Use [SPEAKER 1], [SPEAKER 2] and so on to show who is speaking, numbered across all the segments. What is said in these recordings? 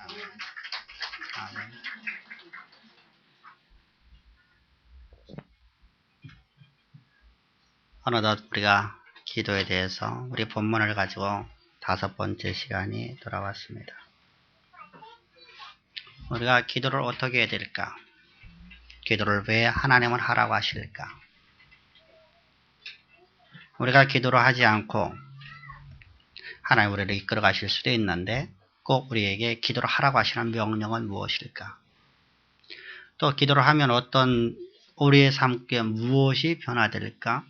[SPEAKER 1] 아멘. 어느덧 우리가 기도에 대해서 우리 본문을 가지고 5번째 시간이 돌아왔습니다. 우리가 기도를 어떻게 해야 될까? 기도를 왜 하나님은 하라고 하실까? 우리가 기도를 하지 않고 하나님 우리를 이끌어 가실 수도 있는데 꼭 우리에게 기도를 하라고 하시는 명령은 무엇일까? 또 기도를 하면 어떤 우리의 삶에 무엇이 변화될까?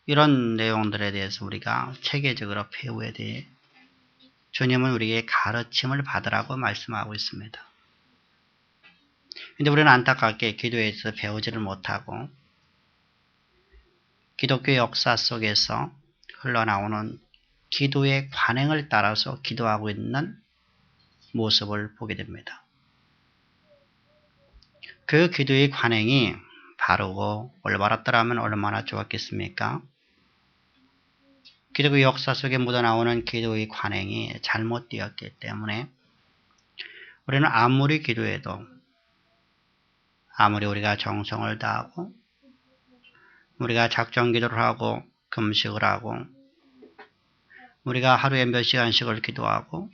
[SPEAKER 1] 이런 내용들에 대해서 우리가 체계적으로 배워야 돼. 주님은 우리에게 가르침을 받으라고 말씀하고 있습니다. 근데 우리는 안타깝게 기도에서 배우지를 못하고 기독교 역사 속에서 흘러나오는 기도의 관행을 따라서 기도하고 있는 모습을 보게 됩니다. 그 기도의 관행이 바르고 올바랐더라면 얼마나 좋았겠습니까? 기독교 역사 속에 묻어나오는 기도의 관행이 잘못되었기 때문에 우리는 아무리 기도해도 아무리 우리가 정성을 다하고 우리가 작정 기도를 하고 금식을 하고 우리가 하루에 몇 시간씩을 기도하고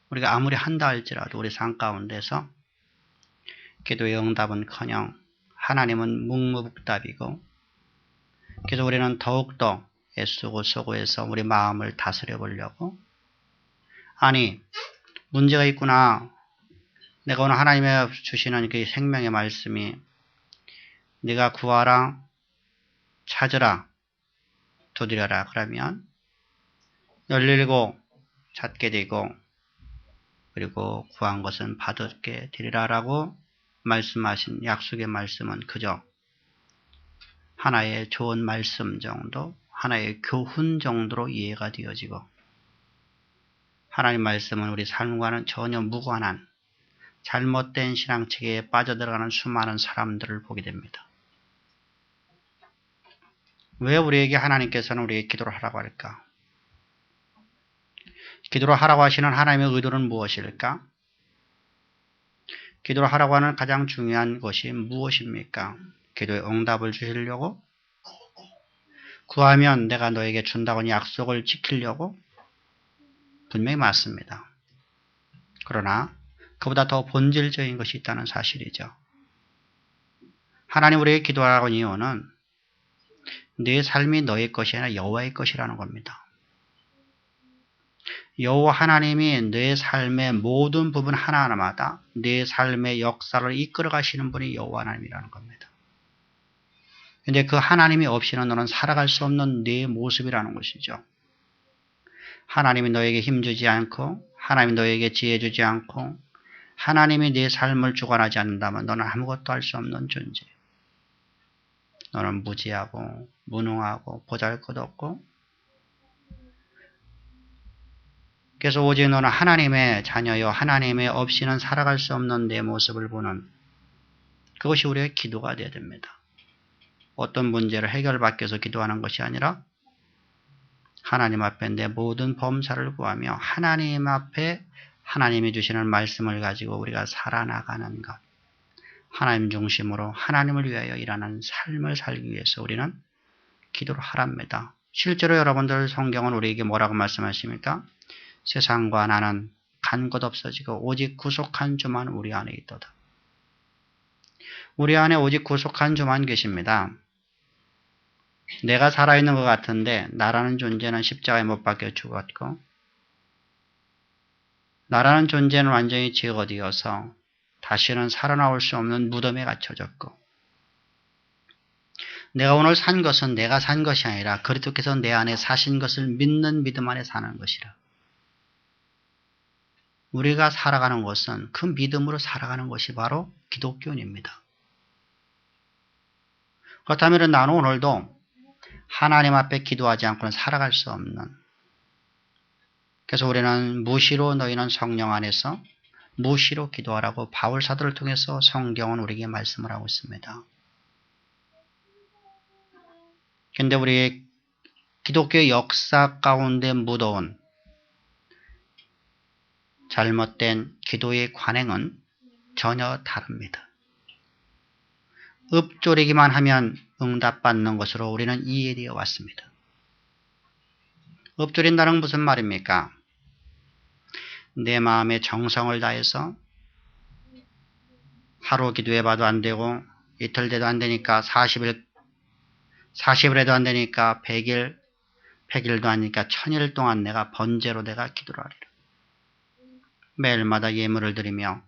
[SPEAKER 1] 우리가 아무리 한다 할지라도 우리 삶 가운데서 기도의 응답은커녕 하나님은 묵묵부답이고 그래서 우리는 더욱더 애쓰고 수고해서 우리 마음을 다스려 보려고 아니 문제가 있구나. 내가 오늘 하나님의 주시는 그 생명의 말씀이 네가 구하라 찾으라 두드려라 그러면 열리고 찾게 되고 그리고 구한 것은 받게 되리라라고 말씀하신 약속의 말씀은 그저 하나의 좋은 말씀 정도, 하나의 교훈 정도로 이해가 되어지고 하나님 말씀은 우리 삶과는 전혀 무관한 잘못된 신앙체계에 빠져들어가는 수많은 사람들을 보게 됩니다. 왜 우리에게 하나님께서는 우리에게 기도를 하라고 할까? 기도를 하라고 하시는 하나님의 의도는 무엇일까? 기도를 하라고 하는 가장 중요한 것이 무엇입니까? 기도에 응답을 주시려고? 구하면 내가 너에게 준다고 약속을 지키려고? 분명히 맞습니다. 그러나 그보다 더 본질적인 것이 있다는 사실이죠. 하나님 우리에게 기도하라고 하는 이유는 네 삶이 너의 것이 아니라 여호와의 것이라는 겁니다. 여호와 하나님이 내 삶의 모든 부분 하나하나마다 내 삶의 역사를 이끌어 가시는 분이 여호와 하나님이라는 겁니다. 근데 그 하나님이 없이는 너는 살아갈 수 없는 네 모습이라는 것이죠. 하나님이 너에게 힘주지 않고 하나님이 너에게 지혜 주지 않고 하나님이 네 삶을 주관하지 않는다면 너는 아무것도 할 수 없는 존재. 너는 무지하고 무능하고 보잘것없고 그래서 오직 너는 하나님의 자녀요 하나님의 없이는 살아갈 수 없는 내 모습을 보는 그것이 우리의 기도가 되어야 됩니다. 어떤 문제를 해결받기 위해서 기도하는 것이 아니라 하나님 앞에 내 모든 범사를 구하며 하나님 앞에 하나님이 주시는 말씀을 가지고 우리가 살아나가는 것. 하나님 중심으로 하나님을 위하여 일하는 삶을 살기 위해서 우리는 기도를 하랍니다. 실제로 여러분들 성경은 우리에게 뭐라고 말씀하십니까? 세상과 나는 간 것 없어지고 오직 구속한 주만 우리 안에 있도다. 우리 안에 오직 구속한 주만 계십니다. 내가 살아있는 것 같은데 나라는 존재는 십자가에 못 박혀 죽었고 나라는 존재는 완전히 제거되어서 다시는 살아나올 수 없는 무덤에 갇혀졌고 내가 오늘 산 것은 내가 산 것이 아니라 그리스도께서 내 안에 사신 것을 믿는 믿음 안에 사는 것이라. 우리가 살아가는 것은 그 믿음으로 살아가는 것이 바로 기독교인입니다. 그렇다면 나는 오늘도 하나님 앞에 기도하지 않고는 살아갈 수 없는 그래서 우리는 무시로 너희는 성령 안에서 무시로 기도하라고 바울 사도를 통해서 성경은 우리에게 말씀을 하고 있습니다. 그런데 우리의 기독교의 역사 가운데 묻어온 잘못된 기도의 관행은 전혀 다릅니다. 읊조리기만 하면 응답받는 것으로 우리는 이해되어 왔습니다. 읊조린다는 무슨 말입니까? 내 마음의 정성을 다해서 하루 기도해봐도 안 되고 이틀 돼도 안 되니까 40일 해도 안 되니까 100일, 100일도 안 되니까 1000일 동안 내가 번제로 내가 기도를 하리라. 매일마다 예물을 드리며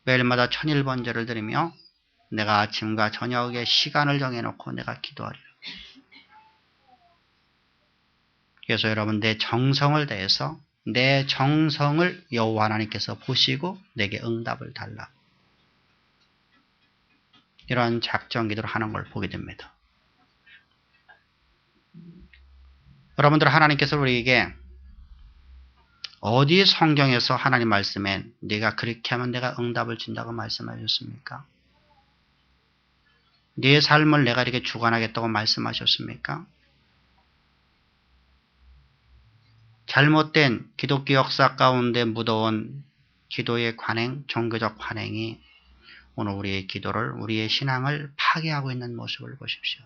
[SPEAKER 1] 매일마다 1000일 번제를 드리며 내가 아침과 저녁에 시간을 정해놓고 내가 기도하리라. 그래서 여러분 내 정성을 다해서 내 정성을 여호와 하나님께서 보시고 내게 응답을 달라. 이런 작정 기도를 하는 걸 보게 됩니다. 여러분들 하나님께서 우리에게 어디 성경에서 하나님 말씀에 네가 그렇게 하면 내가 응답을 준다고 말씀하셨습니까? 네 삶을 내가 이렇게 주관하겠다고 말씀하셨습니까? 잘못된 기독교 역사 가운데 묻어온 기도의 관행, 종교적 관행이 오늘 우리의 기도를, 우리의 신앙을 파괴하고 있는 모습을 보십시오.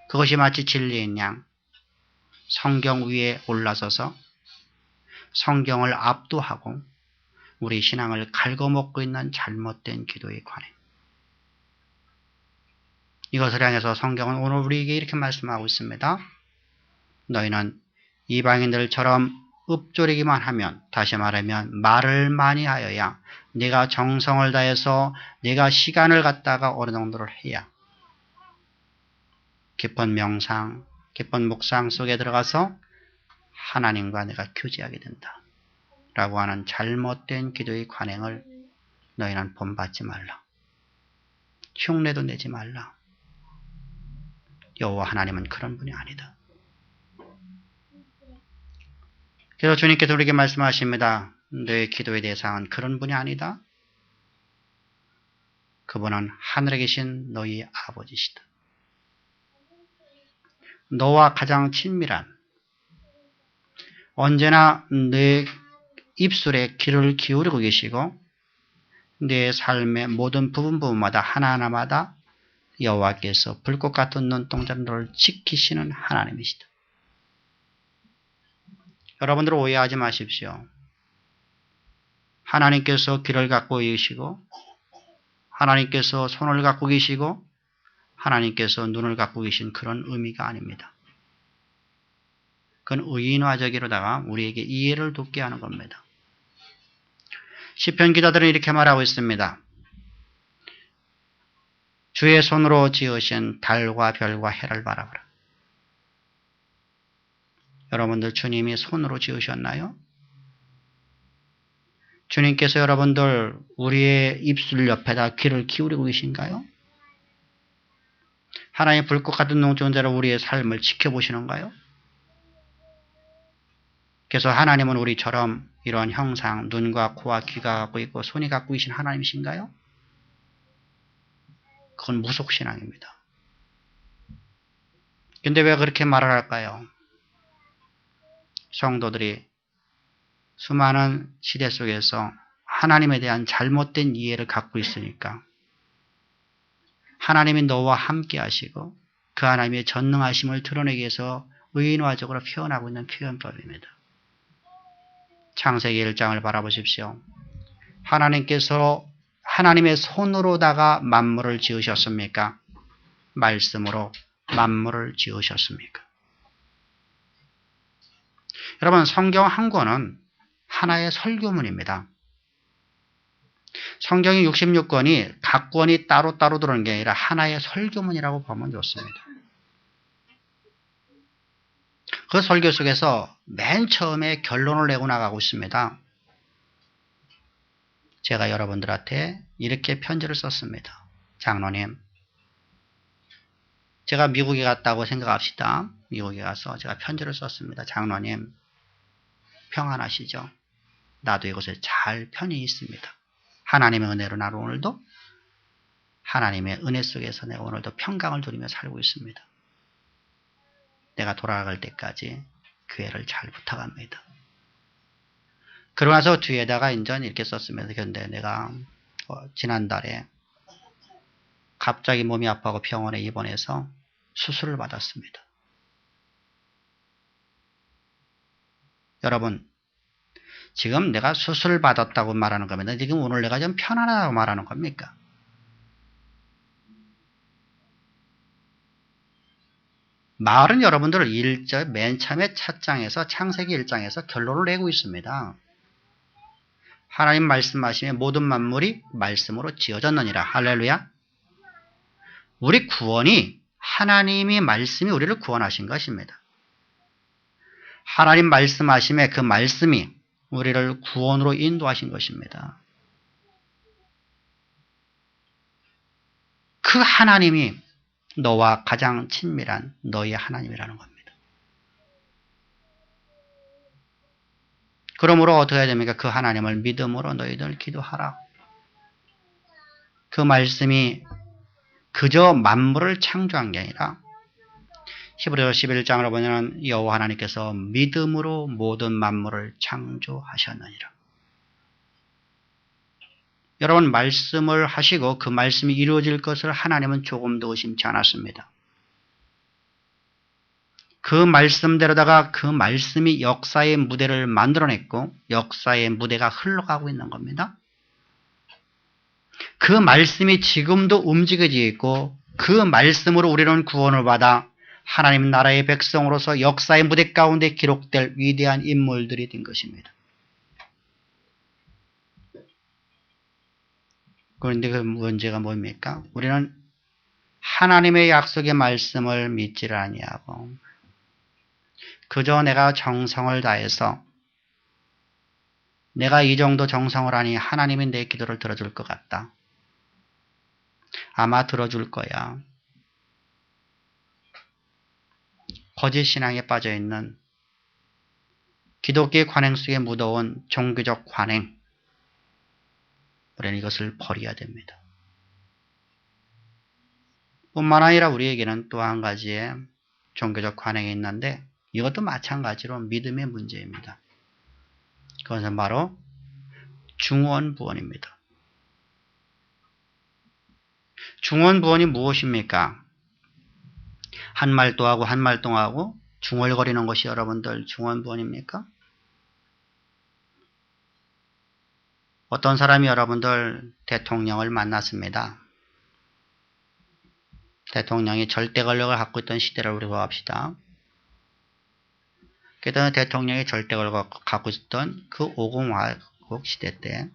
[SPEAKER 1] 그것이 마치 진리인 양 성경 위에 올라서서 성경을 압도하고 우리 신앙을 갉아먹고 있는 잘못된 기도의 관행. 이것을 향해서 성경은 오늘 우리에게 이렇게 말씀하고 있습니다. 너희는 이방인들처럼 읊조리기만 하면, 다시 말하면 말을 많이 하여야, 네가 정성을 다해서 네가 시간을 갖다가 어느 정도를 해야 깊은 명상, 깊은 묵상 속에 들어가서 하나님과 내가 교제하게 된다 라고 하는 잘못된 기도의 관행을 너희는 본받지 말라. 흉내도 내지 말라. 여호와 하나님은 그런 분이 아니다. 그래서 주님께서 우리에게 말씀하십니다. 너의 기도의 대상은 그런 분이 아니다. 그분은 하늘에 계신 너희 아버지시다. 너와 가장 친밀한, 언제나 내 입술에 귀를 기울이고 계시고 내 삶의 모든 부분마다 하나하나마다 여호와께서 불꽃 같은 눈동자로 너를 지키시는 하나님이시다. 여러분들 오해하지 마십시오. 하나님께서 귀를 갖고 계시고 하나님께서 손을 갖고 계시고 하나님께서 눈을 갖고 계신 그런 의미가 아닙니다. 그건 의인화적으로다가 우리에게 이해를 돕게 하는 겁니다. 시편 기자들은 이렇게 말하고 있습니다. 주의 손으로 지으신 달과 별과 해를 바라보라. 여러분들 주님이 손으로 지으셨나요? 주님께서 여러분들 우리의 입술 옆에다 귀를 기울이고 계신가요? 하나님의 불꽃 같은 눈동자로 우리의 삶을 지켜보시는가요? 그래서 하나님은 우리처럼 이런 형상, 눈과 코와 귀가 갖고 있고 손이 갖고 계신 하나님이신가요? 그건 무속신앙입니다. 근데 왜 그렇게 말을 할까요? 성도들이 수많은 시대 속에서 하나님에 대한 잘못된 이해를 갖고 있으니까 하나님이 너와 함께 하시고 그 하나님의 전능하심을 드러내기 위해서 의인화적으로 표현하고 있는 표현법입니다. 창세기 1장을 바라보십시오. 하나님께서 하나님의 손으로다가 만물을 지으셨습니까? 말씀으로 만물을 지으셨습니까? 여러분 성경 한 권은 하나의 설교문입니다. 성경이 66권이 각 권이 따로따로 들어오는 게 아니라 하나의 설교문이라고 보면 좋습니다. 그 설교 속에서 맨 처음에 결론을 내고 나가고 있습니다. 제가 여러분들한테 이렇게 편지를 썼습니다. 장로님, 제가 미국에 갔다고 생각합시다. 미국에 가서 제가 편지를 썼습니다. 장로님, 평안하시죠? 나도 이곳에 잘 편히 있습니다. 하나님의 은혜로 나로 오늘도 하나님의 은혜 속에서 내가 오늘도 평강을 누리며 살고 있습니다. 내가 돌아갈 때까지 교회를 잘 부탁합니다. 그러고 나서 뒤에다가 인전 이렇게 썼습니다. 근데 내가 지난달에 갑자기 몸이 아파서 병원에 입원해서 수술을 받았습니다. 여러분, 지금 내가 수술 받았다고 말하는 겁니다. 지금 오늘 내가 좀 편안하다고 말하는 겁니까? 마을은 여러분들 맨 처음에 첫 장에서 창세기 1장에서 결론을 내고 있습니다. 하나님 말씀하시면 모든 만물이 말씀으로 지어졌느니라. 할렐루야. 우리 구원이 하나님이 말씀이 우리를 구원하신 것입니다. 하나님 말씀하심에 그 말씀이 우리를 구원으로 인도하신 것입니다. 그 하나님이 너와 가장 친밀한 너의 하나님이라는 겁니다. 그러므로 어떻게 해야 됩니까? 그 하나님을 믿음으로 너희들 기도하라. 그 말씀이 그저 만물을 창조한 게 아니라 히브리서 11장으로 보면 여호와 하나님께서 믿음으로 모든 만물을 창조하셨느니라. 여러분, 말씀을 하시고 그 말씀이 이루어질 것을 하나님은 조금도 의심치 않았습니다. 그 말씀대로다가 그 말씀이 역사의 무대를 만들어냈고 역사의 무대가 흘러가고 있는 겁니다. 그 말씀이 지금도 움직여지고 있고 그 말씀으로 우리는 구원을 받아 하나님 나라의 백성으로서 역사의 무대 가운데 기록될 위대한 인물들이 된 것입니다. 그런데 그 문제가 뭡니까? 우리는 하나님의 약속의 말씀을 믿지를 아니하고 그저 내가 정성을 다해서 내가 이 정도 정성을 하니 하나님이 내 기도를 들어줄 것 같다. 아마 들어줄 거야. 거짓 신앙에 빠져있는 기독교의 관행 속에 묻어온 종교적 관행, 우리는 이것을 버려야 됩니다. 뿐만 아니라 우리에게는 또 한 가지의 종교적 관행이 있는데 이것도 마찬가지로 믿음의 문제입니다. 그것은 바로 중언부언입니다. 중언부언이 무엇입니까? 한 말도 하고 한 말도 하고 중얼거리는 것이 여러분들 중언부언입니까? 어떤 사람이 여러분들 대통령을 만났습니다. 대통령이 절대 권력을 갖고 있던 시대를 우리 보합시다. 그때 대통령이 절대 권력을 갖고 있었던 그 오공화국 시대 때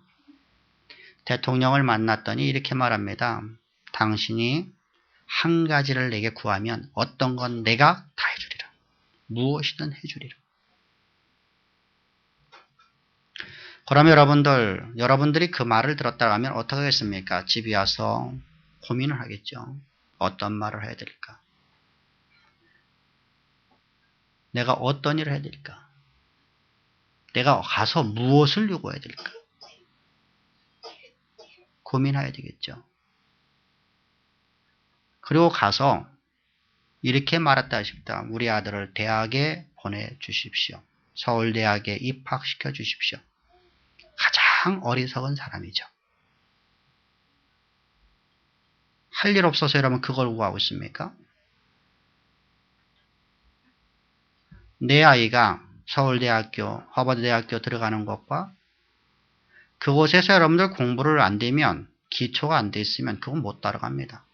[SPEAKER 1] 대통령을 만났더니 이렇게 말합니다. 당신이 한 가지를 내게 구하면 어떤 건 내가 다 해주리라. 무엇이든 해주리라. 그럼 여러분들이 그 말을 들었다고 하면 어떻게 하겠습니까? 집에 와서 고민을 하겠죠. 어떤 말을 해야 될까? 내가 어떤 일을 해야 될까? 내가 가서 무엇을 요구해야 될까? 고민해야 되겠죠. 그리고 가서 이렇게 말했다 싶다. 우리 아들을 대학에 보내주십시오. 서울대학에 입학시켜 주십시오. 가장 어리석은 사람이죠. 할 일 없어서 여러분 그걸 구하고 있습니까? 내 아이가 서울대학교, 하버드대학교 들어가는 것과 그곳에서 여러분들 공부를 안 되면 기초가 안 돼 있으면 그건 못 따라갑니다.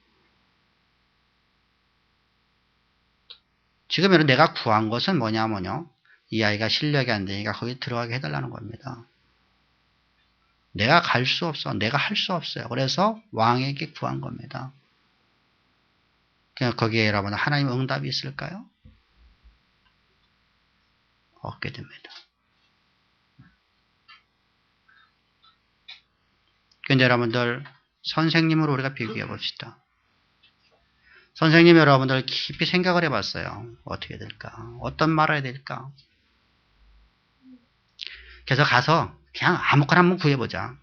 [SPEAKER 1] 지금 내가 구한 것은 뭐냐면요. 이 아이가 실력이 안 되니까 거기 들어가게 해달라는 겁니다. 내가 갈 수 없어. 내가 할 수 없어요. 그래서 왕에게 구한 겁니다. 그냥 거기에 여러분 하나님 응답이 있을까요? 없게 됩니다. 그런데 여러분들 선생님으로 우리가 비교해 봅시다. 선생님 여러분들 깊이 생각을 해봤어요. 어떻게 될까? 어떤 말을 해야 될까? 그래서 가서 그냥 아무거나 한번 구해보자.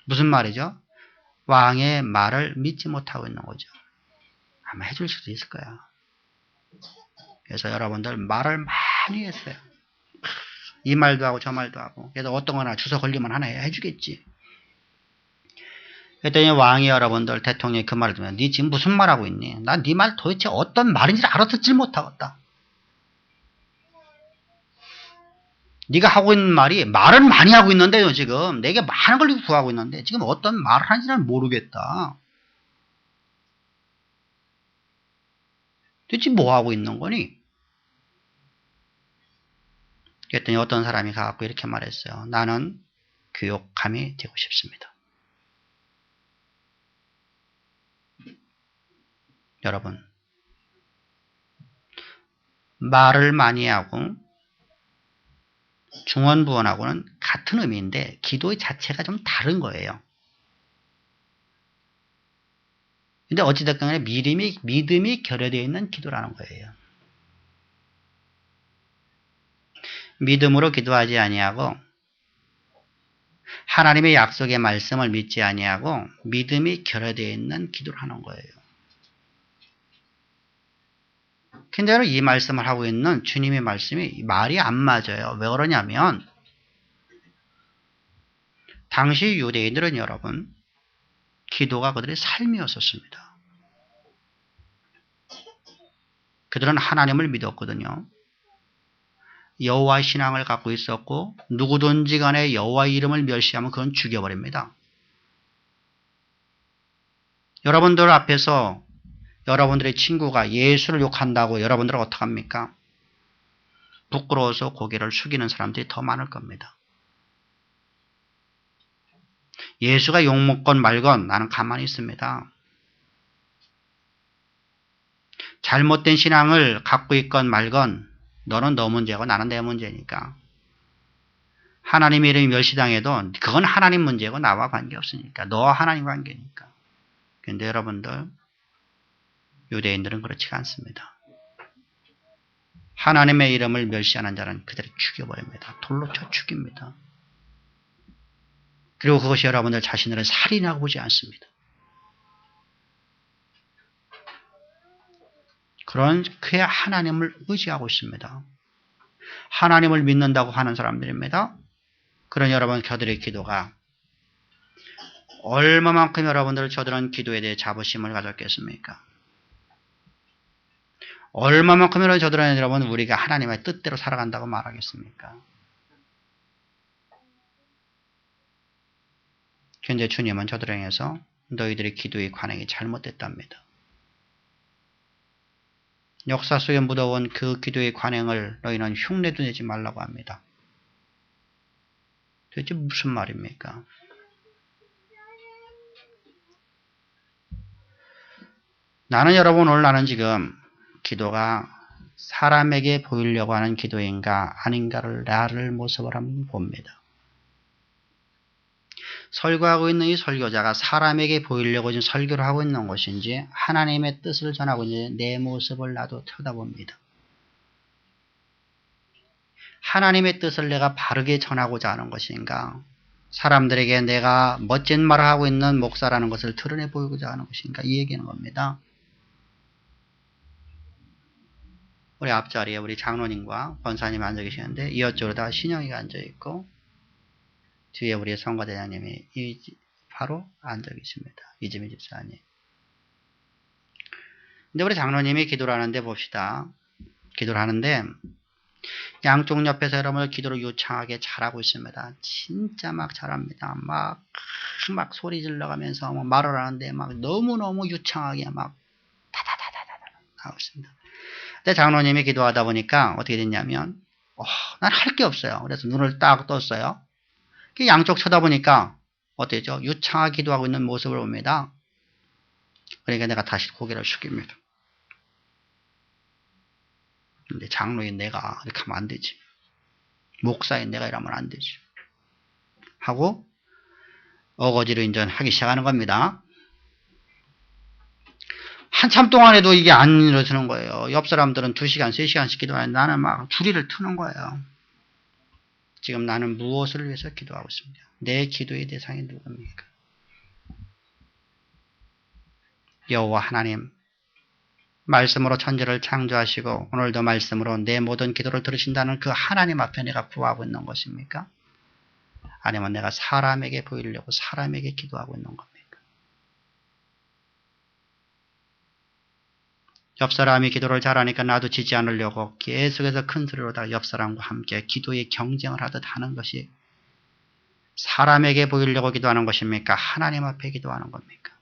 [SPEAKER 1] 무슨 말이죠? 왕의 말을 믿지 못하고 있는 거죠. 아마 해줄 수도 있을 거야. 그래서 여러분들 말을 많이 했어요. 이 말도 하고 저 말도 하고. 그래서 어떤 거나 주소 걸리면 하나 해주겠지. 그랬더니 왕이 여러분들 대통령이 그 말을 듣면 네 지금 무슨 말하고 있니? 난 네 말 도대체 어떤 말인지 알아듣질 못하겠다. 네가 하고 있는 말이 말은 많이 하고 있는데요. 지금 내게 많은 걸 구하고 있는데 지금 어떤 말을 하는지는 모르겠다. 도대체 뭐 하고 있는 거니? 그랬더니 어떤 사람이 가갖고 이렇게 말했어요. 나는 교육감이 되고 싶습니다. 여러분, 말을 많이 하고 중언부언하고는 같은 의미인데 기도의 자체가 좀 다른 거예요. 근데 어찌됐든 간에 믿음이 결여되어 있는 기도라는 거예요. 믿음으로 기도하지 아니하고 하나님의 약속의 말씀을 믿지 아니하고 믿음이 결여되어 있는 기도를 하는 거예요. 근데 이 말씀을 하고 있는 주님의 말씀이 말이 안 맞아요. 왜 그러냐면 당시 유대인들은 여러분 기도가 그들의 삶이었었습니다. 그들은 하나님을 믿었거든요. 여호와 신앙을 갖고 있었고 누구든지 간에 여호와 이름을 멸시하면 그건 죽여버립니다. 여러분들 앞에서 여러분들의 친구가 예수를 욕한다고 여러분들은 어떡합니까? 부끄러워서 고개를 숙이는 사람들이 더 많을 겁니다. 예수가 욕먹건 말건 나는 가만히 있습니다. 잘못된 신앙을 갖고 있건 말건 너는 너 문제고 나는 내 문제니까. 하나님의 이름이 멸시당해도 그건 하나님 문제고 나와 관계없으니까. 너와 하나님 관계니까. 그런데 여러분들 유대인들은 그렇지가 않습니다. 하나님의 이름을 멸시하는 자는 그들을 죽여버립니다. 돌로 쳐 죽입니다. 그리고 그것이 여러분들 자신을 살인하고 보지 않습니다. 그런 그의 하나님을 의지하고 있습니다. 하나님을 믿는다고 하는 사람들입니다. 그런 여러분 그들의 기도가 얼마만큼 여러분들 저들은 기도에 대해 자부심을 가졌겠습니까? 얼마만큼 저들은 여러분 우리가 하나님의 뜻대로 살아간다고 말하겠습니까? 그런데 주님은 저들을 향해서 너희들의 기도의 관행이 잘못됐답니다. 역사 속에 묻어온 그 기도의 관행을 너희는 흉내도 내지 말라고 합니다. 도대체 무슨 말입니까? 나는 여러분 오늘 나는 지금 기도가 사람에게 보이려고 하는 기도인가 아닌가를 나를 모습을 한번 봅니다. 설교하고 있는 이 설교자가 사람에게 보이려고 지금 설교를 하고 있는 것인지 하나님의 뜻을 전하고 있는 내 모습을 나도 쳐다봅니다. 하나님의 뜻을 내가 바르게 전하고자 하는 것인가 사람들에게 내가 멋진 말을 하고 있는 목사라는 것을 드러내 보이고자 하는 것인가 이 얘기하는 겁니다. 우리 앞자리에 우리 장로님과 권사님 앉아 계시는데 이어쪽으로 다 신영이가 앉아 있고 뒤에 우리 성가대장님이 바로 앉아 계십니다. 이지미 집사님. 근데 우리 장로님이 기도를 하는데 봅시다. 기도를 하는데 양쪽 옆에서 여러분을 기도를 유창하게 잘하고 있습니다. 진짜 막 잘합니다. 막 소리 질러가면서 말을 하는데 막 너무너무 유창하게 막 다다다다다다 하고 있습니다. 근데 장로님이 기도하다 보니까 어떻게 됐냐면 난 할 게 없어요. 그래서 눈을 딱 떴어요. 양쪽 쳐다보니까 어때죠? 유창하게 기도하고 있는 모습을 봅니다. 그러니까 내가 다시 고개를 숙입니다. 근데 장로인 내가 이렇게 하면 안 되지. 목사인 내가 이러면 안 되지. 하고 어거지로 이제 하기 시작하는 겁니다. 한참 동안에도 이게 안 일어서는 거예요. 옆 사람들은 2시간, 3시간씩 기도하는데 나는 막 줄이를 트는 거예요. 지금 나는 무엇을 위해서 기도하고 있습니다. 내 기도의 대상이 누굽니까? 여호와 하나님, 말씀으로 천지를 창조하시고 오늘도 말씀으로 내 모든 기도를 들으신다는 그 하나님 앞에 내가 구하고 있는 것입니까? 아니면 내가 사람에게 보이려고 사람에게 기도하고 있는 겁니까? 옆 사람이 기도를 잘하니까 나도 지지 않으려고 계속해서 큰 소리로다가 옆 사람과 함께 기도의 경쟁을 하듯 하는 것이 사람에게 보이려고 기도하는 것입니까? 하나님 앞에 기도하는 겁니까?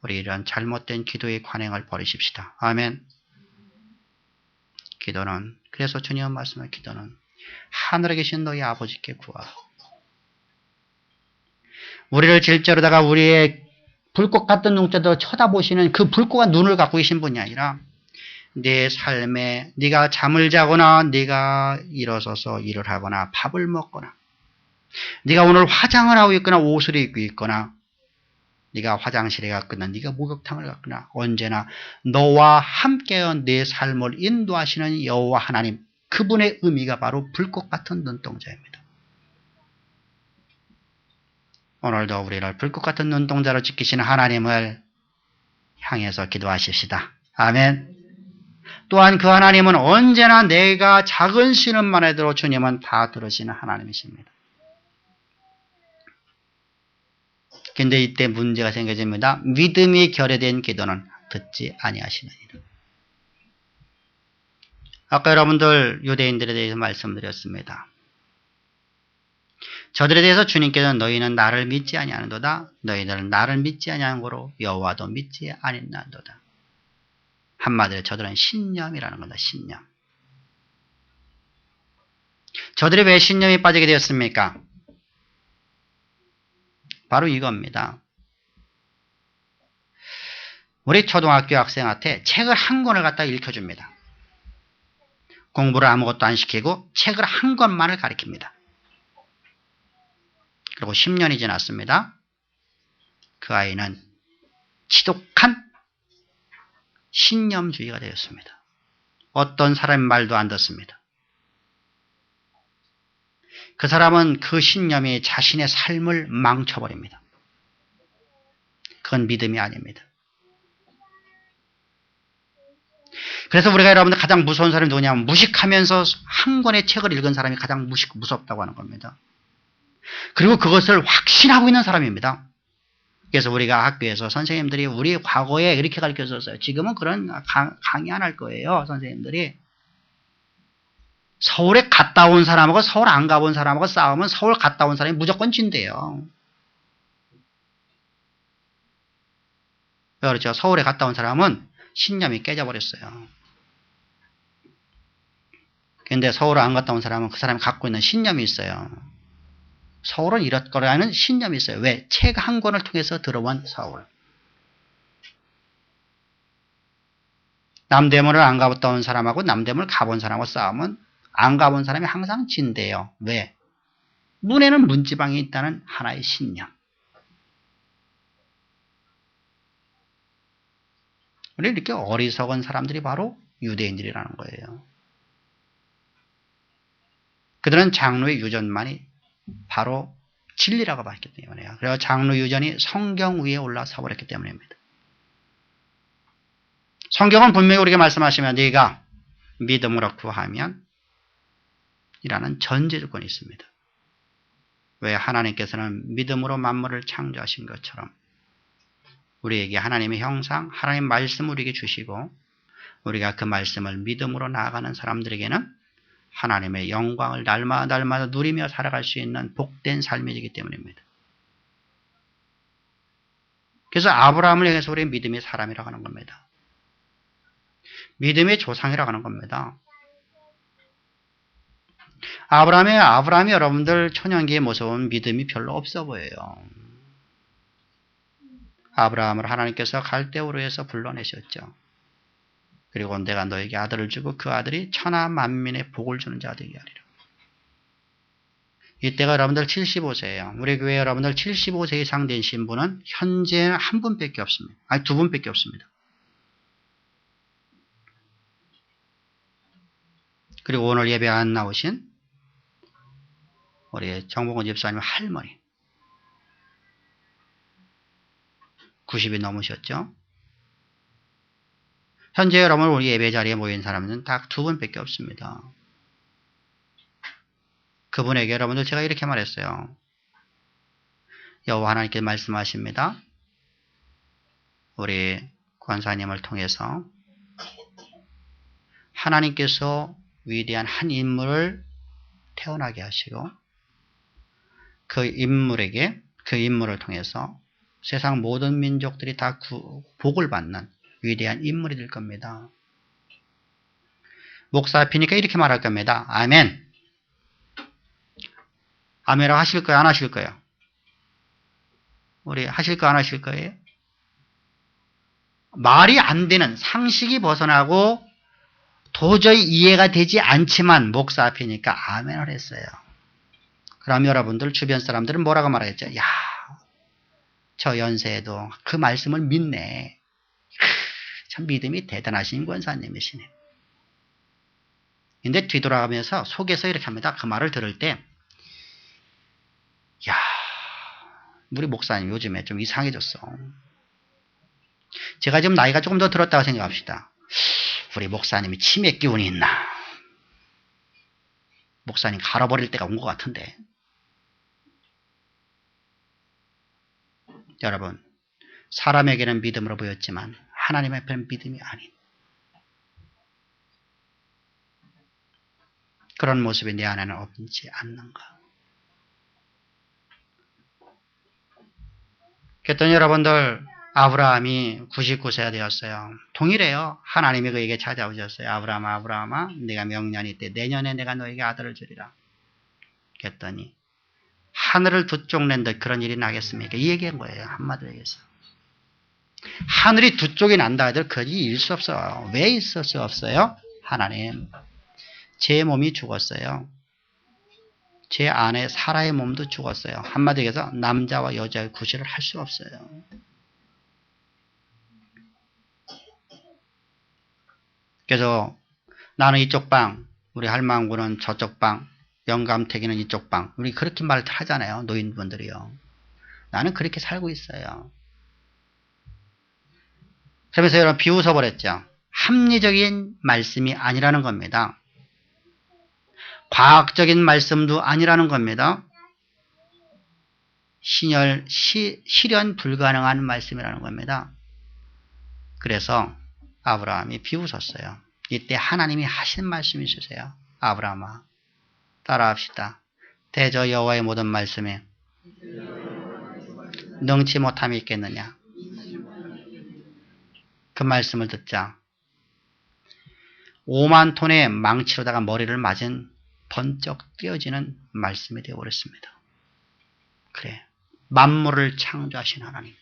[SPEAKER 1] 우리 이런 잘못된 기도의 관행을 버리십시다. 아멘. 기도는, 그래서 주님은 말씀할 기도는 하늘에 계신 너희 아버지께 구하라. 우리를 질저로다가 우리의 불꽃 같은 눈빛으로 쳐다보시는 그 불꽃한 눈을 갖고 계신 분이 아니라 내 삶에 네가 잠을 자거나 네가 일어서서 일을 하거나 밥을 먹거나 네가 오늘 화장을 하고 있거나 옷을 입고 있거나 네가 화장실에 갔거나 네가 목욕탕을 갔거나 언제나 너와 함께 내 삶을 인도하시는 여호와 하나님, 그분의 의미가 바로 불꽃 같은 눈동자입니다. 오늘도 우리를 불꽃 같은 눈동자로 지키시는 하나님을 향해서 기도하십시다. 아멘. 또한 그 하나님은 언제나 내가 작은 신음만 해도 주님은 다 들으시는 하나님이십니다. 근데 이때 문제가 생겨집니다. 믿음이 결여된 기도는 듣지 아니하시느니라. 아까 여러분들 유대인들에 대해서 말씀드렸습니다. 저들에 대해서 주님께서는 너희는 나를 믿지 아니하는도다. 너희들은 나를 믿지 아니하는 거로 여호와도 믿지 아니하는도다. 한마디로 저들은 신념이라는 겁니다. 신념. 저들이 왜 신념이 빠지게 되었습니까? 바로 이겁니다. 우리 초등학교 학생한테 책을 한 권을 갖다 읽혀줍니다. 공부를 아무것도 안 시키고 책을 한 권만을 가르칩니다. 그리고 10년이 지났습니다. 그 아이는 지독한 신념주의가 되었습니다. 어떤 사람의 말도 안 듣습니다. 그 사람은 그 신념이 자신의 삶을 망쳐버립니다. 그건 믿음이 아닙니다. 그래서 우리가 여러분들 가장 무서운 사람이 누구냐면 무식하면서 한 권의 책을 읽은 사람이 가장 무섭다고 하는 겁니다. 그리고 그것을 확신하고 있는 사람입니다. 그래서 우리가 학교에서 선생님들이 우리 과거에 이렇게 가르쳐줬어요. 지금은 그런 강의 안 할 거예요. 선생님들이. 서울에 갔다 온 사람하고 서울 안 가본 사람하고 싸우면 서울 갔다 온 사람이 무조건 진대요. 그렇죠. 서울에 갔다 온 사람은 신념이 깨져버렸어요. 그런데 서울에 안 갔다 온 사람은 그 사람이 갖고 있는 신념이 있어요. 서울은 이럴 거라는 신념이 있어요. 왜? 책 한 권을 통해서 들어본 서울. 남대문을 안 가봤다 온 사람하고 남대문을 가본 사람하고 싸우면 안 가본 사람이 항상 진대요. 왜? 눈에는 문지방이 있다는 하나의 신념. 우리 이렇게 어리석은 사람들이 바로 유대인들이라는 거예요. 그들은 장로의 유전만이 바로 진리라고 봤기 때문에요. 그래서 장로 유전이 성경 위에 올라서 버렸기 때문입니다. 성경은 분명히 우리에게 말씀하시면 네가 믿음으로 구하면 이라는 전제 조건이 있습니다. 왜? 하나님께서는 믿음으로 만물을 창조하신 것처럼 우리에게 하나님의 형상, 하나님 말씀을 우리에게 주시고 우리가 그 말씀을 믿음으로 나아가는 사람들에게는 하나님의 영광을 날마다 누리며 살아갈 수 있는 복된 삶이기 때문입니다. 그래서 아브라함을 향해서 우리의 믿음의 사람이라고 하는 겁니다. 믿음의 조상이라고 하는 겁니다. 아브라함이 여러분들 초년기의 모습은 믿음이 별로 없어 보여요. 아브라함을 하나님께서 갈대우르에서 불러내셨죠. 그리고 내가 너에게 아들을 주고 그 아들이 천하 만민의 복을 주는 자가 되게 하리라. 이때가 여러분들 75세예요. 우리 교회 여러분들 75세 이상 되신 분은 현재 한 분밖에 없습니다. 아니, 두 분밖에 없습니다. 그리고 오늘 예배 안 나오신 우리 정봉원 집사님 할머니. 90이 넘으셨죠? 현재 여러분 우리 예배 자리에 모인 사람은 딱 2분밖에 없습니다. 그분에게 여러분들 제가 이렇게 말했어요. 여호와 하나님께 말씀하십니다. 우리 권사님을 통해서 하나님께서 위대한 한 인물을 태어나게 하시고 그 인물을 통해서 세상 모든 민족들이 다 복을 받는 위대한 인물이 될 겁니다. 목사 앞이니까 이렇게 말할 겁니다. 아멘. 아멘이라고 하실 거예요? 안 하실 거예요? 우리 하실 거 안 하실 거예요? 말이 안 되는 상식이 벗어나고 도저히 이해가 되지 않지만 목사 앞이니까 아멘을 했어요. 그럼 여러분들 주변 사람들은 뭐라고 말하겠죠? 야, 저 연세에도 그 말씀을 믿네. 참 믿음이 대단하신 권사님이시네. 근데 뒤돌아가면서 속에서 이렇게 합니다. 그 말을 들을 때 야, 우리 목사님 요즘에 좀 이상해졌어. 제가 지금 나이가 조금 더 들었다고 생각합시다. 우리 목사님이 치매 기운이 있나? 목사님 갈아버릴 때가 온 것 같은데. 여러분, 사람에게는 믿음으로 보였지만 하나님 앞에는 믿음이 아닌 그런 모습이 내 안에는 없지 않는가? 그랬더니 여러분들 아브라함이 99세가 되었어요. 동일해요. 하나님이 그에게 찾아오셨어요. 아브라함아, 아브라함아, 네가 명년이 때 내년에 내가 너에게 아들을 주리라. 그랬더니 하늘을 두 쪽 낸 듯 그런 일이 나겠습니까? 이 얘기한 거예요. 한마디로 얘기해서. 하늘이 두 쪽이 난다 해도 그것이 있을 수 없어요. 왜 있을 수 없어요? 하나님, 제 몸이 죽었어요. 제 안에 사라의 몸도 죽었어요. 한마디로 얘기해서 남자와 여자의 구실을 할 수 없어요. 그래서 나는 이쪽 방, 우리 할망구는 저쪽 방, 영감태기는 이쪽 방. 우리 그렇게 말을 하잖아요. 노인분들이요. 나는 그렇게 살고 있어요. 그러면서 여러분 비웃어 버렸죠. 합리적인 말씀이 아니라는 겁니다. 과학적인 말씀도 아니라는 겁니다. 실현 불가능한 말씀이라는 겁니다. 그래서 아브라함이 비웃었어요. 이때 하나님이 하신 말씀이 있으세요. 아브라함아, 따라합시다. 대저 여호와의 모든 말씀에 능치 못함이 있겠느냐. 그 말씀을 듣자 5만 톤의 망치로다가 머리를 맞은 번쩍 뛰어지는 말씀이 되어버렸습니다. 그래, 만물을 창조하신 하나님,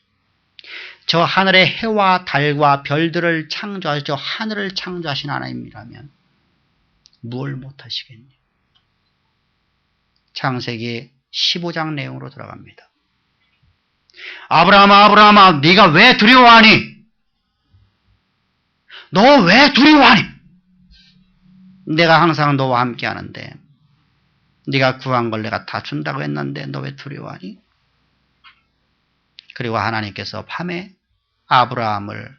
[SPEAKER 1] 저 하늘의 해와 달과 별들을 창조하신 저 하늘을 창조하신 하나님이라면 뭘 못하시겠니? 창세기 15장 내용으로 들어갑니다. 아브라함아, 아브라함아, 네가 왜 두려워하니? 너 왜 두려워하니? 내가 항상 너와 함께 하는데, 네가 구한 걸 내가 다 준다고 했는데 너 왜 두려워하니? 그리고 하나님께서 밤에 아브라함을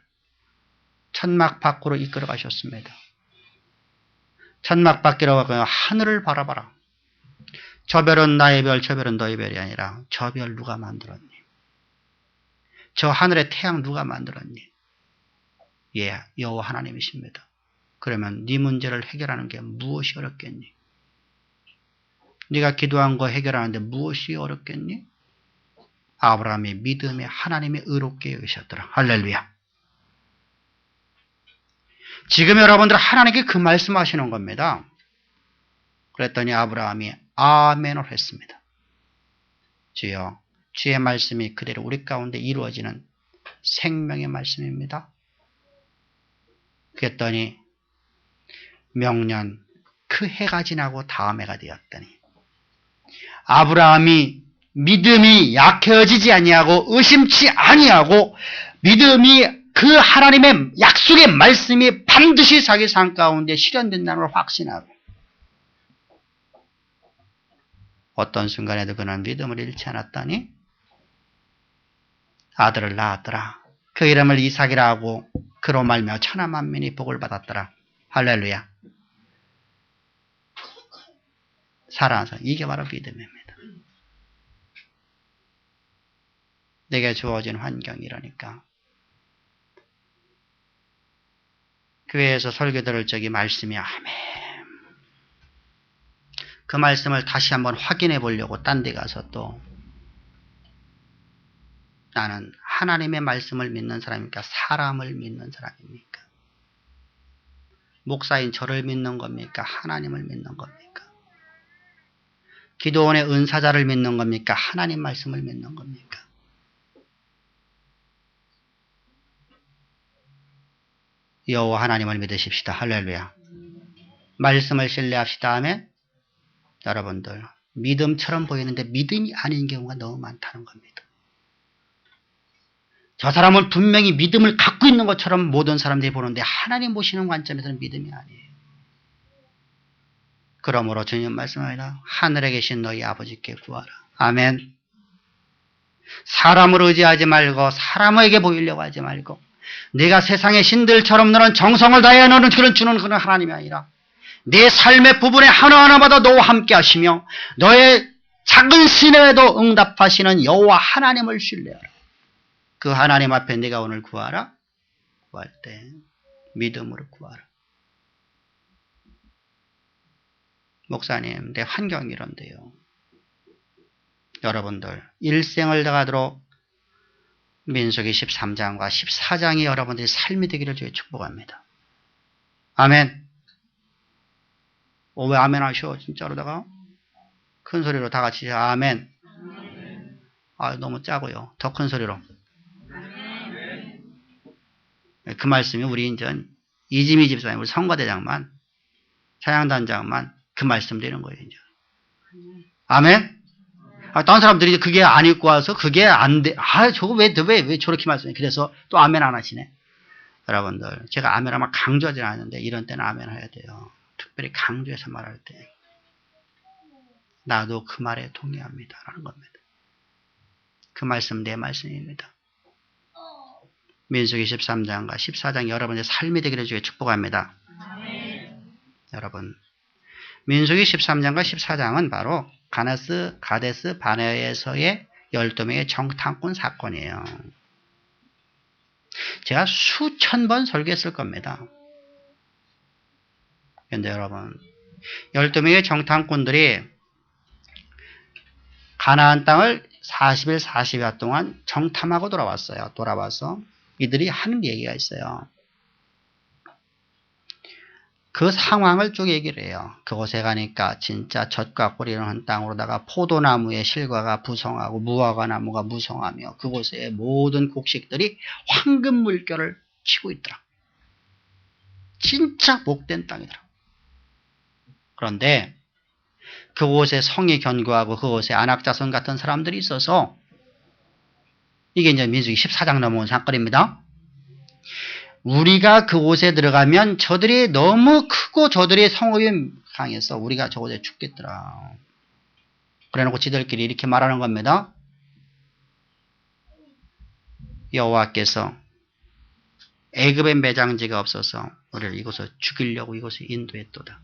[SPEAKER 1] 천막 밖으로 이끌어 가셨습니다. 천막 밖으로 가서 하늘을 바라봐라. 저 별은 나의 별, 저 별은 너의 별이 아니라 저 별 누가 만들었니? 저 하늘의 태양 누가 만들었니? 예, 여호와 하나님이십니다. 그러면 네 문제를 해결하는 게 무엇이 어렵겠니? 네가 기도한 거 해결하는데 무엇이 어렵겠니? 아브라함의 믿음에 하나님이 의롭게 여기셨더라. 할렐루야. 지금 여러분들 하나님께 그 말씀하시는 겁니다. 그랬더니 아브라함이 아멘을 했습니다. 주여, 주의 말씀이 그대로 우리 가운데 이루어지는 생명의 말씀입니다. 그랬더니 명년 그 해가 지나고 다음 해가 되었더니 아브라함이 믿음이 약해지지 아니하고 의심치 아니하고 믿음이 그 하나님의 약속의 말씀이 반드시 자기 삶 가운데 실현된다는 걸 확신하고 어떤 순간에도 그는 믿음을 잃지 않았다니 아들을 낳았더라. 그 이름을 이삭이라 하고 그로 말미암아 천하 만민이 복을 받았더라. 할렐루야. 살아서 이게 바로 믿음입니다. 내게 주어진 환경이라니까. 교회에서 설교 들을 적이 말씀이 아멘. 그 말씀을 다시 한번 확인해 보려고 딴 데 가서 또 나는 하나님의 말씀을 믿는 사람입니까? 사람을 믿는 사람입니까? 목사인 저를 믿는 겁니까? 하나님을 믿는 겁니까? 기도원의 은사자를 믿는 겁니까? 하나님 말씀을 믿는 겁니까? 여호와 하나님을 믿으십시다. 할렐루야. 말씀을 신뢰합시다. 아멘. 여러분들 믿음처럼 보이는데 믿음이 아닌 경우가 너무 많다는 겁니다. 저 사람은 분명히 믿음을 갖고 있는 것처럼 모든 사람들이 보는데 하나님 보시는 관점에서는 믿음이 아니에요. 그러므로 주님 말씀합니다. 하늘에 계신 너희 아버지께 구하라. 아멘. 사람을 의지하지 말고 사람에게 보이려고 하지 말고 내가 세상의 신들처럼 너는 정성을 다해 너는 그런 주는 그런 하나님이 아니라 내 삶의 부분에 하나하나마다 너와 함께 하시며 너의 작은 신에도 응답하시는 여호와 하나님을 신뢰하라. 그 하나님 앞에 내가 오늘 구하라. 구할 때 믿음으로 구하라. 목사님, 내 환경이 이런데요. 여러분들 일생을 다하도록 민수기 13장과 14장이 여러분들의 삶이 되기를 주의 축복합니다. 아멘. 왜 아멘 하셔? 진짜로다가 큰 소리로 다 같이 아멘. 너무 짜고요. 더 큰 소리로. 그 말씀이 우리 이제 이지미 집사님, 우리 성가대장만, 찬양단장만 그 말씀 되는 거예요. 이제. 아멘. 다른 사람들이 그게 안 읽고 와서 그게 안 돼. 저거 왜 저렇게 말씀해? 그래서 또 아멘 안 하시네. 여러분들, 제가 아멘 하면 강조하지 않았는데 이런 때는 아멘 해야 돼요. 특별히 강조해서 말할 때. 나도 그 말에 동의합니다. 라는 겁니다. 그 말씀 내 말씀입니다. 민수기 13장과 14장 여러분의 삶이 되기를 주에 축복합니다. 여러분, 민수기 13장과 14장은 바로 가데스 바네아에서의 12명의 정탐꾼 사건이에요. 제가 수천 번 설교했을 겁니다. 그런데 여러분, 12명의 정탐꾼들이 가나안 땅을 40일 40야 동안 정탐하고 돌아왔어요. 돌아와서 이들이 하는 얘기가 있어요. 그 상황을 쭉 얘기를 해요. 그곳에 가니까 진짜 젖과 꿀이 흐르는 땅으로다가 포도나무의 실과가 부성하고 무화과 나무가 무성하며 그곳의 모든 곡식들이 황금 물결을 치고 있더라. 진짜 복된 땅이더라. 그런데 그곳에 성이 견고하고 그곳에 안악자손 같은 사람들이 있어서 이게 이제 민수기 14장 넘어온 사건입니다. 우리가 그곳에 들어가면 저들이 너무 크고 저들의 성읍이 강해서 우리가 저곳에 죽겠더라. 그래놓고 지들끼리 이렇게 말하는 겁니다. 여호와께서 애굽의 매장지가 없어서 우리를 이곳에 죽이려고 이곳에 인도했도다.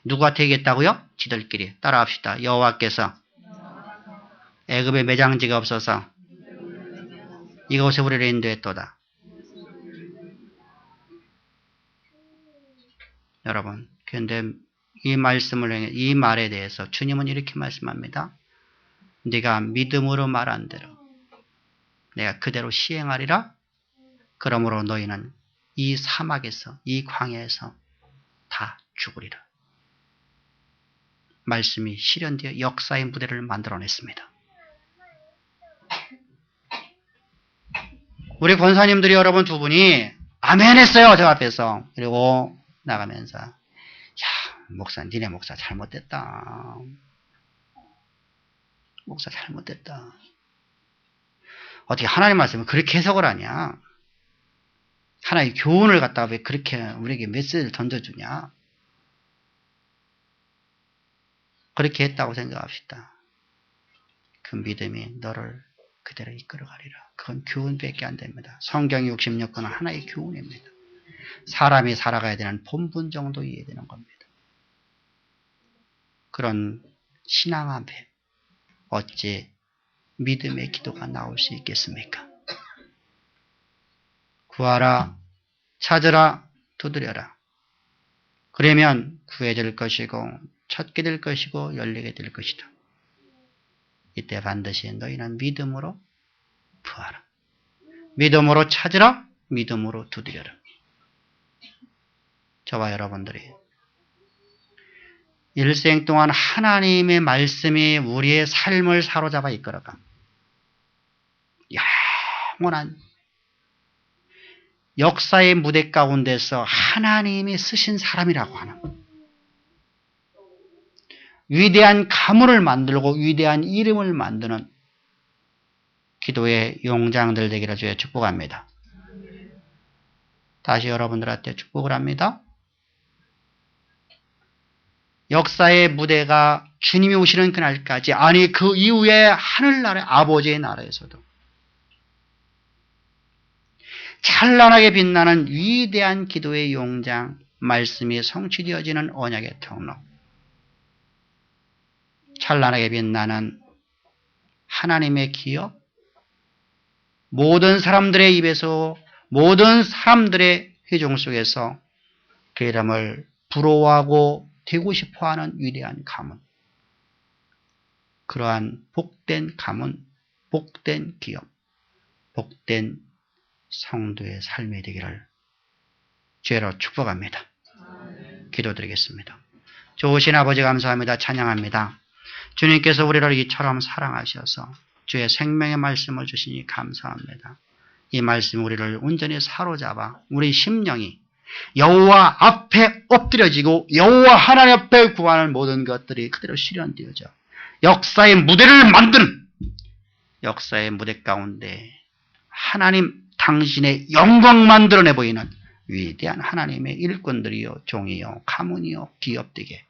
[SPEAKER 1] 누구한테 얘기했다고요? 지들끼리 따라합시다. 여호와께서 애굽의 매장지가 없어서 이곳에 우리를 인도했도다. 여러분, 그런데 이 말에 대해서 주님은 이렇게 말씀합니다. 네가 믿음으로 말한 대로 내가 그대로 시행하리라. 그러므로 너희는 이 사막에서 이 광야에서 다 죽으리라. 말씀이 실현되어 역사의 무대를 만들어냈습니다. 우리 권사님들이 여러분 두 분이 아멘 했어요. 저 앞에서. 그리고 나가면서 목사, 니네 목사 잘못됐다. 목사 잘못됐다. 어떻게 하나님 말씀을 그렇게 해석을 하냐? 하나의 교훈을 갖다가 왜 그렇게 우리에게 메시지를 던져주냐? 그렇게 했다고 생각합시다. 그 믿음이 너를 그대로 이끌어가리라. 그건 교훈밖에 안 됩니다. 성경 66권은 하나의 교훈입니다. 사람이 살아가야 되는 본분 정도 이해되는 겁니다. 그런 신앙 앞에 어찌 믿음의 기도가 나올 수 있겠습니까? 구하라, 찾으라, 두드려라. 그러면 구해질 것이고 찾게 될 것이고 열리게 될 것이다. 이때 반드시 너희는 믿음으로 구하라. 믿음으로 찾으라. 믿음으로 두드려라. 저와 여러분들이 일생 동안 하나님의 말씀이 우리의 삶을 사로잡아 이끌어가 영원한 역사의 무대 가운데서 하나님이 쓰신 사람이라고 하는 위대한 가문을 만들고 위대한 이름을 만드는 기도의 용장들 되기를 주여 축복합니다. 다시 여러분들한테 축복을 합니다. 역사의 무대가 주님이 오시는 그날까지, 아니 그 이후에 하늘나라의 아버지의 나라에서도 찬란하게 빛나는 위대한 기도의 용장, 말씀이 성취되어지는 언약의 통로, 찬란하게 빛나는 하나님의 기업, 모든 사람들의 입에서, 모든 사람들의 회중 속에서 그 이름을 부러워하고 되고 싶어하는 위대한 가문, 그러한 복된 가문, 복된 기업, 복된 성도의 삶이 되기를 죄로 축복합니다. 기도드리겠습니다. 좋으신 아버지 감사합니다. 찬양합니다. 주님께서 우리를 이처럼 사랑하셔서 주의 생명의 말씀을 주시니 감사합니다. 이 말씀 우리를 온전히 사로잡아 우리 심령이 여호와 앞에 엎드려지고 여호와 하나님 앞에 구하는 모든 것들이 그대로 실현되어져 역사의 무대를 만드는, 역사의 무대 가운데 하나님 당신의 영광 만들어내 보이는 위대한 하나님의 일꾼들이요, 종이요, 가문이요, 기업되게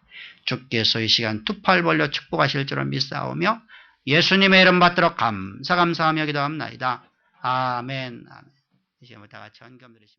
[SPEAKER 1] 주께서 이 시간 두 팔 벌려 축복하실 줄을 믿사오며 예수님의 이름 받들어 감사하며 기도합나이다. 아멘. 아멘. 이제 다 같이 헌금 드리십시오.